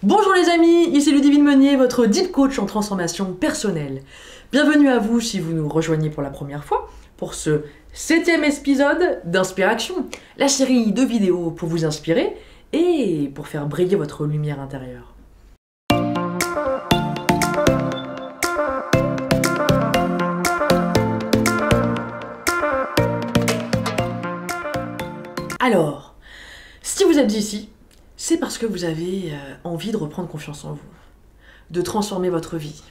Bonjour les amis, ici Ludivine Meunier, votre Deep Coach en transformation personnelle. Bienvenue à vous si vous nous rejoignez pour la première fois pour ce 7e épisode d'Inspiration, la série de vidéos pour vous inspirer et pour faire briller votre lumière intérieure. Alors, si vous êtes ici, c'est parce que vous avez envie de reprendre confiance en vous, de transformer votre vie,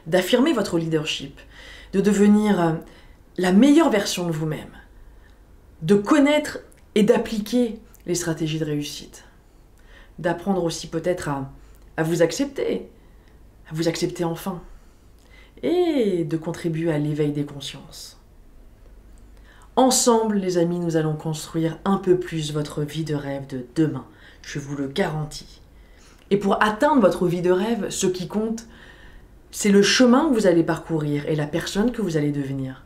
d'affirmer votre leadership, de devenir la meilleure version de vous-même, de connaître et d'appliquer les stratégies de réussite, d'apprendre aussi peut-être à vous accepter enfin, et de contribuer à l'éveil des consciences. Ensemble, les amis, nous allons construire un peu plus votre vie de rêve de demain. Je vous le garantis. Et pour atteindre votre vie de rêve, ce qui compte, c'est le chemin que vous allez parcourir et la personne que vous allez devenir.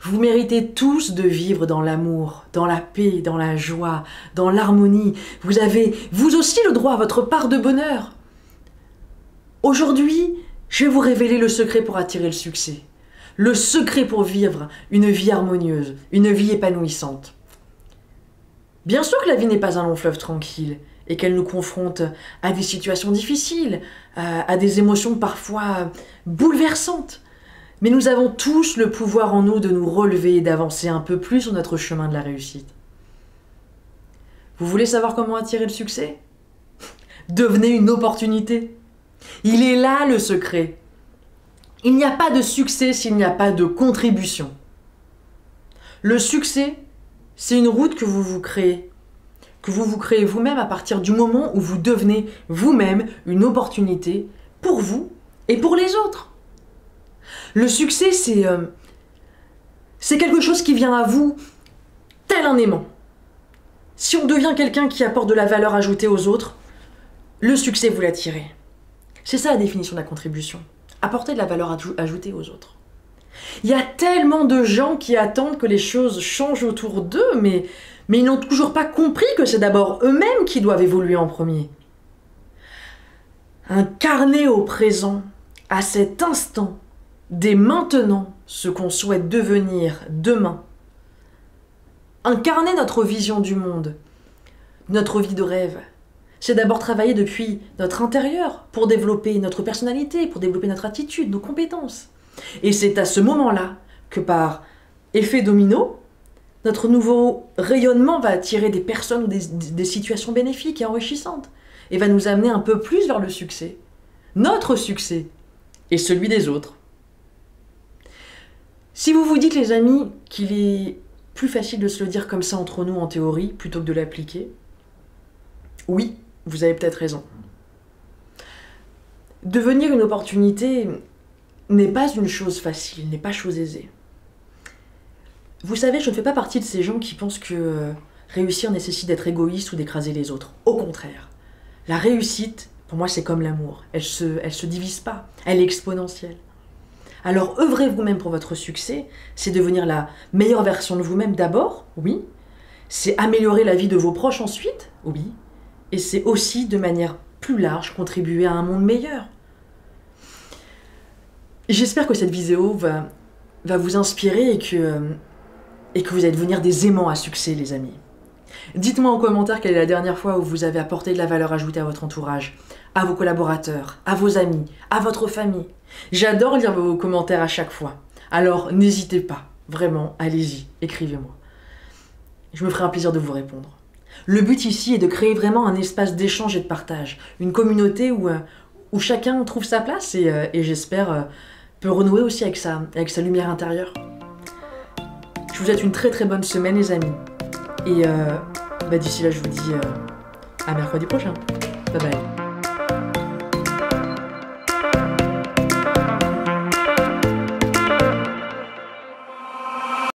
Vous méritez tous de vivre dans l'amour, dans la paix, dans la joie, dans l'harmonie. Vous avez, vous aussi, le droit à votre part de bonheur. Aujourd'hui, je vais vous révéler le secret pour attirer le succès. Le secret pour vivre une vie harmonieuse, une vie épanouissante. Bien sûr que la vie n'est pas un long fleuve tranquille et qu'elle nous confronte à des situations difficiles, à des émotions parfois bouleversantes. Mais nous avons tous le pouvoir en nous de nous relever et d'avancer un peu plus sur notre chemin de la réussite. Vous voulez savoir comment attirer le succès? Devenez une opportunité. Il est là le secret. Il n'y a pas de succès s'il n'y a pas de contribution. Le succès, c'est une route que vous vous créez vous-même à partir du moment où vous devenez vous-même une opportunité pour vous et pour les autres. Le succès, c'est quelque chose qui vient à vous tel un aimant. Si on devient quelqu'un qui apporte de la valeur ajoutée aux autres, le succès vous l'attirez. C'est ça la définition de la contribution. Apporter de la valeur ajoutée aux autres. Il y a tellement de gens qui attendent que les choses changent autour d'eux, mais ils n'ont toujours pas compris que c'est d'abord eux-mêmes qui doivent évoluer en premier. Incarner au présent, à cet instant, dès maintenant, ce qu'on souhaite devenir demain. Incarner notre vision du monde, notre vie de rêve. C'est d'abord travailler depuis notre intérieur pour développer notre personnalité, pour développer notre attitude, nos compétences. Et c'est à ce moment-là que par effet domino, notre nouveau rayonnement va attirer des personnes ou des situations bénéfiques et enrichissantes et va nous amener un peu plus vers le succès, notre succès et celui des autres. Si vous vous dites, les amis, qu'il est plus facile de se le dire comme ça entre nous en théorie plutôt que de l'appliquer, oui, vous avez peut-être raison. Devenir une opportunité n'est pas une chose facile, n'est pas chose aisée. Vous savez, je ne fais pas partie de ces gens qui pensent que réussir nécessite d'être égoïste ou d'écraser les autres. Au contraire, la réussite, pour moi, c'est comme l'amour. Elle se divise pas, elle est exponentielle. Alors, œuvrez vous-même pour votre succès, c'est devenir la meilleure version de vous-même d'abord, oui. C'est améliorer la vie de vos proches ensuite, oui. Et c'est aussi, de manière plus large, contribuer à un monde meilleur. J'espère que cette vidéo va vous inspirer et que vous allez devenir des aimants à succès, les amis. Dites-moi en commentaire quelle est la dernière fois où vous avez apporté de la valeur ajoutée à votre entourage, à vos collaborateurs, à vos amis, à votre famille. J'adore lire vos commentaires à chaque fois. Alors n'hésitez pas, vraiment, allez-y, écrivez-moi. Je me ferai un plaisir de vous répondre. Le but ici est de créer vraiment un espace d'échange et de partage, une communauté où chacun trouve sa place et j'espère peut renouer aussi avec sa lumière intérieure. Je vous souhaite une très très bonne semaine, les amis. Et d'ici là, je vous dis à mercredi prochain. Bye bye.